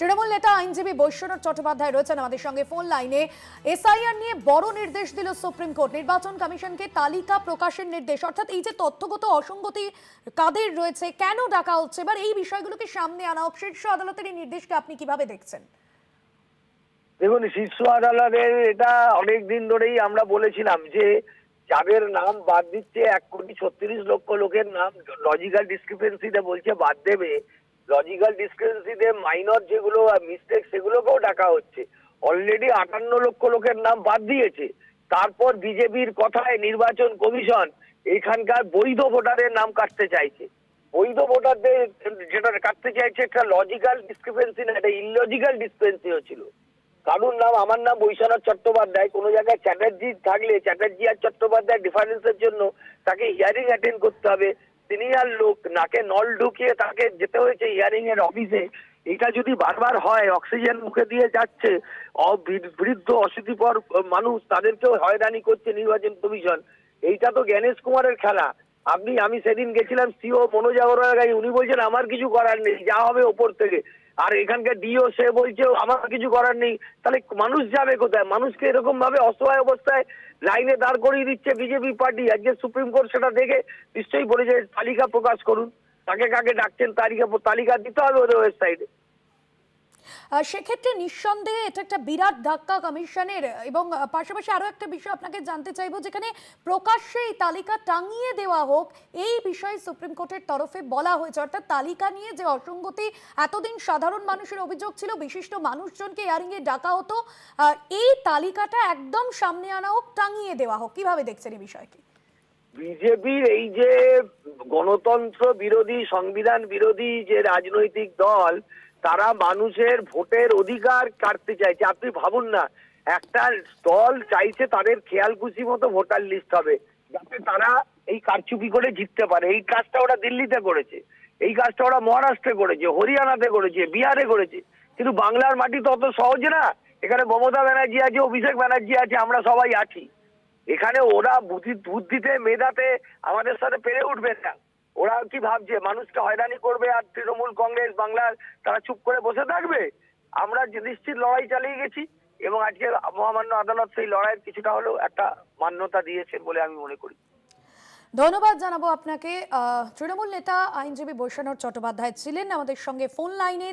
তৃণমূল নেতা আইনজীবী বৈশ্বনাথ চট্টোপাধ্যায় রয়েছেন আমাদের সঙ্গে ফোন লাইনে। এসআইআর নিয়ে বড় নির্দেশ দিল সুপ্রিম কোর্ট, নির্বাচন কমিশনকে তালিকা প্রকাশের নির্দেশ। অর্থাৎ এই যে তথ্যগত অসঙ্গতি কাদের রয়েছে, কেন ডাকা হচ্ছে, এবার এই বিষয়গুলোকে সামনে আনা হোক। শীর্ষ আদালতের এই নির্দেশকে আপনি কিভাবে দেখছেন? দেখুন, শীর্ষ আদালতের এটা অনেক দিন ধরেই আমরা বলেছিলাম যে যাদের নাম বাদ দিচ্ছে 1,36,00,000 লোকের নাম লজিক্যাল ডিসক্রিপেন্সিতে বলছে বাদ দেবে, লজিক্যাল ডিসক্রিপেন্সিতে মাইনর যেগুলো মিস্টেক সেগুলোকেও ডাকা হচ্ছে। অলরেডি 58 লক্ষ লোকের নাম বাদ দিয়েছে। তারপর বিজেপির কথায় নির্বাচন কমিশন এখানকার বৈধ ভোটারের নাম কাটতে চাইছে। বৈধ ভোটারদের যেটা কাটতে চাইছে একটা লজিক্যাল ডিসক্রিপেন্সি না, এটা ইললজিক্যাল ডিসক্রিপেন্সিও ছিল। কারুর নাম, আমার নাম বৈশ্বনাথ চট্টোপাধ্যায়, কোনো জায়গায় চ্যাটার্জি থাকলে চ্যাটার্জি আর চট্টোপাধ্যায় ডিফারেন্সের জন্য তাকে হিয়ারিং অ্যাটেন্ড করতে হবে। সিনিয়র লোক, নাকে নল ঢুকিয়ে তাকে যেতে হয়েছে হিয়ারিং এর অফিসে। এটা যদি বারবার হয়, অক্সিজেন মুখে দিয়ে যাচ্ছে, বৃদ্ধ অশীতিপর মানুষ তাদেরকেও হয়রানি করছে নির্বাচন কমিশন। এইটা তো জ্ঞানেশ কুমারের খেলা। আমি সেদিন গেছিলাম সিও মনোজ আগরওয়ালের কাছে, উনি বলছেন আমার কিছু করার নেই, যা হবে ওপর থেকে। আর এখানকার ডিও সে বলছে আমার কিছু করার নেই। তাহলে মানুষ যাবে কোথায়? মানুষকে এরকম ভাবে অসহায় অবস্থায় লাইনে দাঁড় করিয়ে দিচ্ছে বিজেপি পার্টি। আজকে সুপ্রিম কোর্ট সেটা দেখে নিশ্চয়ই বলেছে তালিকা প্রকাশ করুন, কাকে কাকে ডাকছেন তালিকা দিতে হবে ওদের ওয়েবসাইটে। সেক্ষেত্রে নিঃসন্দেহে এটা একটা বিরাট ধাক্কা কমিশনের। এবং পাশাপাশি আরো একটা বিষয় আপনাকে জানতে চাইবো, যেখানে প্রকাশ্যে এই তালিকা টাঙিয়ে দেওয়া হোক, এই বিষয়ে সুপ্রিম কোর্টের তরফে বলা হয়েছে। অর্থাৎ তালিকা নিয়ে যে অসঙ্গতি, এতদিন সাধারণ মানুষের অভিযোগ ছিল বিশিষ্ট মানুষজনকে হিয়ারিং এ ডাকা হতো, এই তালিকাটা একদম সামনে আনা হোক, টাঙিয়ে দেওয়া হোক। কিভাবে দেখছেন এই বিষয়কে? বিজেপির এই যে গণতন্ত্র বিরোধী, সংবিধান বিরোধী যে রাজনৈতিক দল, তারা মানুষের ভোটের অধিকার কাটতে চাইছে। আপনি ভাবুন না, একটা দল চাইছে তাদের খেয়াল খুশি মতো ভোটার লিস্ট হবে, যাতে তারা এই কারচুপি করে জিততে পারে। এই কাজটা ওরা দিল্লিতে করেছে, এই কাজটা ওরা মহারাষ্ট্রে করেছে, হরিয়ানাতে করেছে, বিহারে করেছে। কিন্তু বাংলার মাটি তো অত সহজ না। এখানে মমতা ব্যানার্জি আছে, অভিষেক ব্যানার্জি আছে, আমরা সবাই আছি। এখানে ওরা বুদ্ধিতে মেধাতে আমাদের সাথে পেরে উঠবে না। ওরা কি ভাবছে মানুষকে হয়রানি করবে আর তৃণমূল কংগ্রেস বাংলার তারা চুপ করে বসে থাকবে? আমরা যে নিশ্চিত লড়াই চালিয়ে গেছি এবং আজকে মহামান্য আদালত সেই লড়াইয়ের কিছুটা হলেও একটা মান্যতা দিয়েছেন বলে আমি মনে করি। ধন্যবাদ জানাবো আপনাকে। তৃণমূল নেতা আইনজীবী বৈশ্বনাথ চট্টোপাধ্যায় ছিলেন আমাদের সঙ্গে ফোন লাইনে।